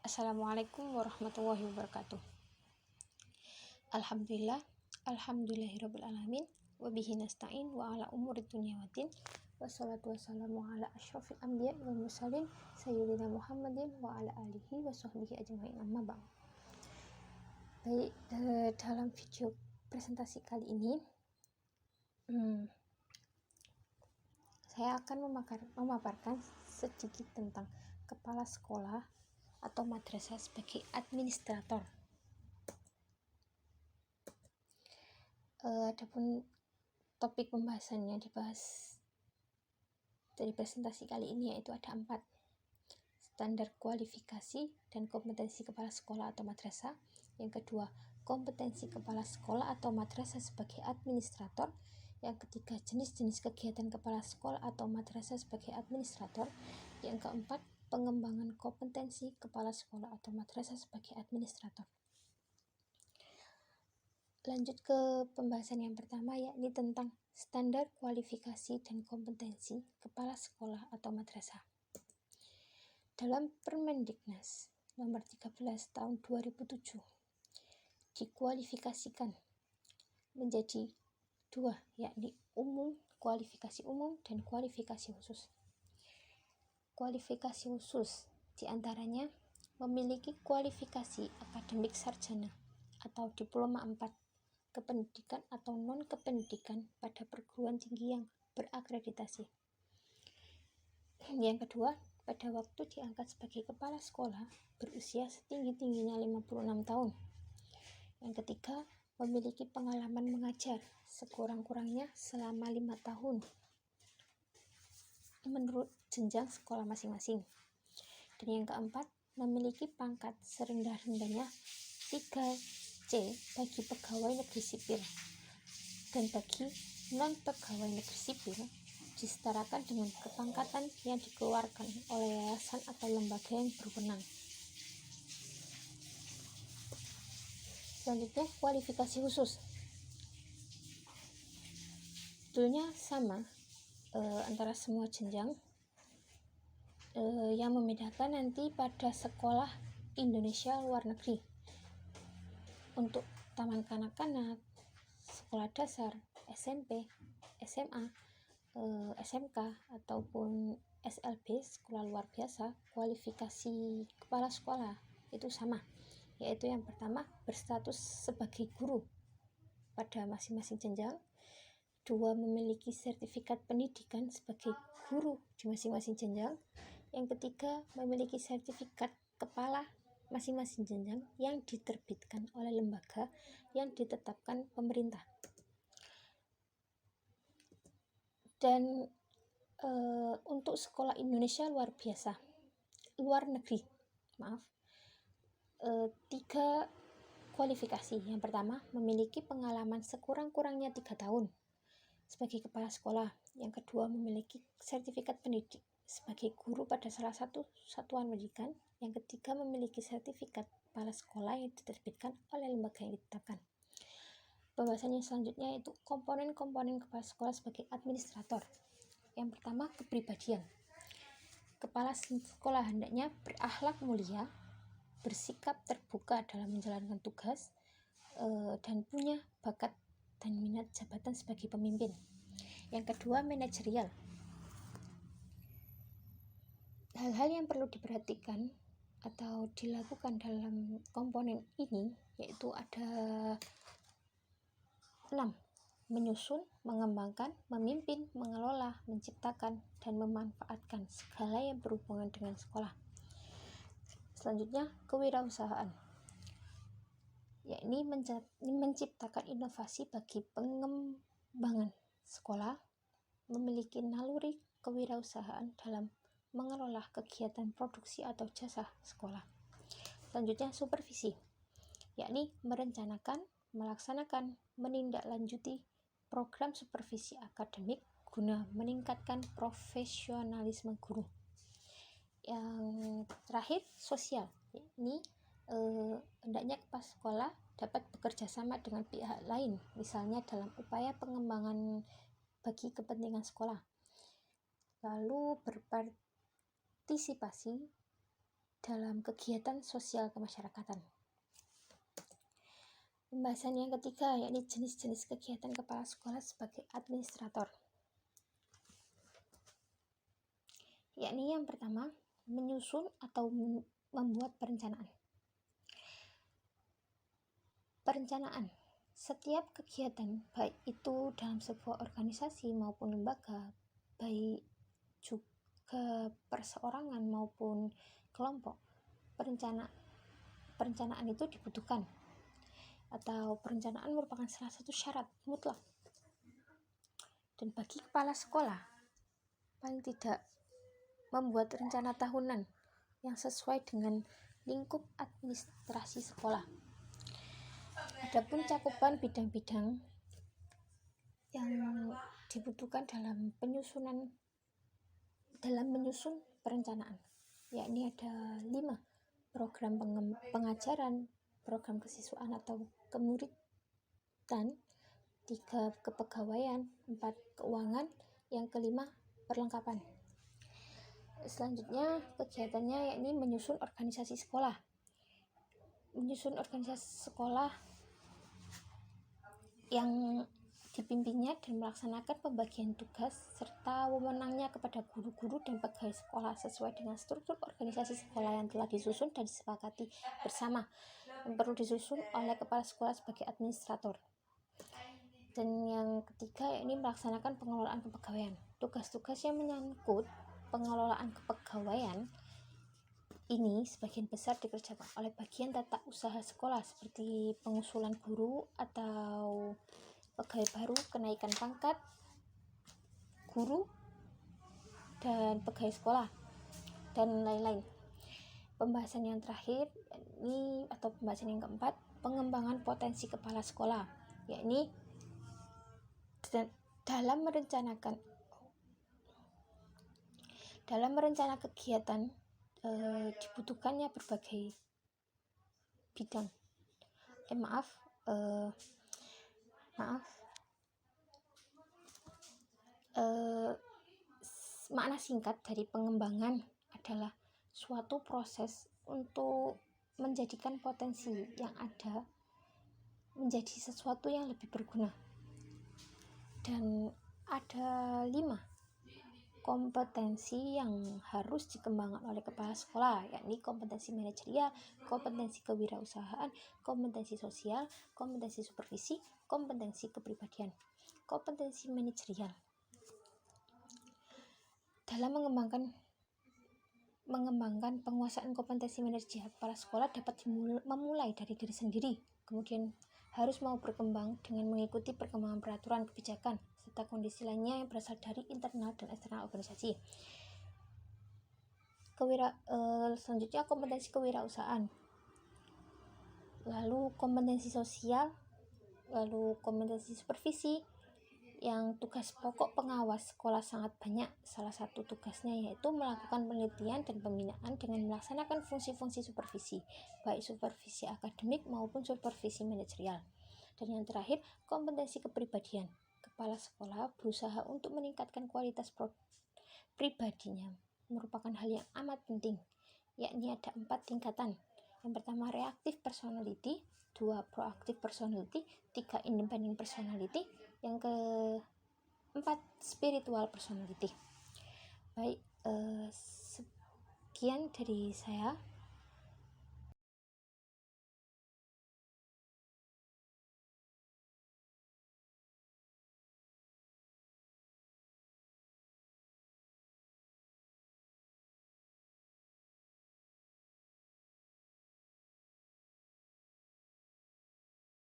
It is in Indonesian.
Assalamualaikum warahmatullahi wabarakatuh. Alhamdulillahirabbil alamin wa bihi nasta'in wa ala umuri dunya waddin. Wassalatu wassalamu ala asyrofil anbiya wal mursalin sayyidina Muhammadin wa ala alihi wa sahbihi ajma'in, amma ba'd. Baik, dalam video presentasi kali ini saya akan memaparkan sedikit tentang kepala sekolah atau madrasah sebagai administrator. Adapun topik pembahasannya dibahas dari presentasi kali ini, yaitu ada 4: standar kualifikasi dan kompetensi kepala sekolah atau madrasah. Yang kedua, kompetensi kepala sekolah atau madrasah sebagai administrator. Yang ketiga, jenis-jenis kegiatan kepala sekolah atau madrasah sebagai administrator. Yang keempat, pengembangan kompetensi kepala sekolah atau madrasah sebagai administrator. Lanjut ke pembahasan yang pertama, yakni tentang standar kualifikasi dan kompetensi kepala sekolah atau madrasah. Dalam Permendiknas nomor 13 tahun 2007 dikualifikasikan menjadi 2, yakni kualifikasi umum dan kualifikasi khusus. Kualifikasi khusus diantaranya memiliki kualifikasi akademik sarjana atau diploma 4 kependidikan atau non-kependidikan pada perguruan tinggi yang berakreditasi. Yang kedua, pada waktu diangkat sebagai kepala sekolah berusia setinggi-tingginya 56 tahun. Yang ketiga, memiliki pengalaman mengajar sekurang-kurangnya selama 5 tahun menurut jenjang sekolah masing-masing. Dan yang keempat, memiliki pangkat serendah-rendahnya 3C bagi pegawai negeri sipil, dan bagi non-pegawai negeri sipil disetarakan dengan kepangkatan yang dikeluarkan oleh yayasan atau lembaga yang berwenang. Selanjutnya, kualifikasi khusus. Sebetulnya sama antara semua jenjang. Yang membedakan nanti pada sekolah Indonesia luar negeri. Untuk taman kanak-kanak, sekolah dasar, SMP, SMA, SMK, ataupun SLB, sekolah luar biasa, kualifikasi kepala sekolah itu sama, yaitu yang pertama, berstatus sebagai guru pada masing-masing jenjang. 2, memiliki sertifikat pendidikan sebagai guru di masing-masing jenjang. Yang ketiga, memiliki sertifikat kepala masing-masing jenjang yang diterbitkan oleh lembaga yang ditetapkan pemerintah. Dan untuk sekolah Indonesia luar negeri, 3 kualifikasi. Yang pertama, memiliki pengalaman sekurang-kurangnya 3 tahun sebagai kepala sekolah. Yang kedua, memiliki sertifikat pendidik sebagai guru pada salah satu satuan pendidikan. Yang ketiga, memiliki sertifikat kepala sekolah yang diterbitkan oleh lembaga yang ditetapkan. Pembahasannya selanjutnya yaitu komponen-komponen kepala sekolah sebagai administrator. Yang pertama, kepribadian. Kepala sekolah hendaknya berakhlak mulia, bersikap terbuka dalam menjalankan tugas, dan punya bakat dan minat jabatan sebagai pemimpin. Yang kedua, manajerial. Hal-hal yang perlu diperhatikan atau dilakukan dalam komponen ini yaitu ada 6: menyusun, mengembangkan, memimpin, mengelola, menciptakan, dan memanfaatkan segala yang berhubungan dengan sekolah. Selanjutnya, kewirausahaan, yakni menciptakan inovasi bagi pengembangan sekolah, memiliki naluri kewirausahaan dalam mengelola kegiatan produksi atau jasa sekolah. Selanjutnya, supervisi, yakni merencanakan, melaksanakan, menindaklanjuti program supervisi akademik guna meningkatkan profesionalisme guru. Yang terakhir, sosial, yakni hendaknya kepala sekolah dapat bekerja sama dengan pihak lain, misalnya dalam upaya pengembangan bagi kepentingan sekolah. Lalu berpartisipasi dalam kegiatan sosial kemasyarakatan. Pembahasan yang ketiga, yakni jenis-jenis kegiatan kepala sekolah sebagai administrator. Yakni yang pertama, menyusun atau membuat perencanaan. Perencanaan. Setiap kegiatan, baik itu dalam sebuah organisasi maupun lembaga, baik juga perseorangan maupun kelompok, perencanaan itu dibutuhkan, atau perencanaan merupakan salah satu syarat mutlak. Dan bagi kepala sekolah, paling tidak membuat rencana tahunan yang sesuai dengan lingkup administrasi sekolah. Adapun cakupan bidang-bidang yang dibutuhkan dalam menyusun perencanaan, yakni ada 5: program pengajaran, program kesiswaan atau kemuridan, 3 kepegawaian, 4 keuangan, yang kelima perlengkapan. Selanjutnya kegiatannya yakni menyusun organisasi sekolah. Menyusun organisasi sekolah yang dipimpinnya dan melaksanakan pembagian tugas serta wewenangnya kepada guru-guru dan pegawai sekolah sesuai dengan struktur organisasi sekolah yang telah disusun dan disepakati bersama, yang perlu disusun oleh kepala sekolah sebagai administrator. Dan yang ketiga yakni melaksanakan pengelolaan kepegawaian. Tugas-tugas yang menyangkut pengelolaan kepegawaian ini sebagian besar dikerjakan oleh bagian tata usaha sekolah seperti pengusulan guru atau pegawai baru, kenaikan pangkat guru dan pegawai sekolah, dan lain-lain. Pembahasan yang terakhir ini atau pembahasan yang keempat, pengembangan potensi kepala sekolah, yakni dalam merencana kegiatan dibutuhkannya berbagai bidang. Makna singkat dari pengembangan adalah suatu proses untuk menjadikan potensi yang ada menjadi sesuatu yang lebih berguna. Dan ada 5 kompetensi yang harus dikembangkan oleh kepala sekolah, yakni kompetensi manajerial, kompetensi kewirausahaan, kompetensi sosial, kompetensi supervisi, kompetensi kepribadian. Kompetensi manajerial. Dalam mengembangkan penguasaan kompetensi manajerial, kepala sekolah dapat memulai dari diri sendiri, kemudian harus mau berkembang dengan mengikuti perkembangan peraturan, kebijakan, serta kondisi lainnya yang berasal dari internal dan eksternal organisasi. Selanjutnya kompetensi kewirausahaan, lalu kompetensi sosial, lalu kompetensi supervisi, yang tugas pokok pengawas sekolah sangat banyak. Salah satu tugasnya yaitu melakukan penelitian dan pembinaan dengan melaksanakan fungsi-fungsi supervisi, baik supervisi akademik maupun supervisi manajerial. Dan yang terakhir, kompetensi kepribadian. Kepala sekolah berusaha untuk meningkatkan kualitas pribadinya, merupakan hal yang amat penting, yakni ada 4 tingkatan. Yang pertama reactive personality, 2 proactive personality, 3 independent personality, yang keempat spiritual personality. Baik, sekian dari saya.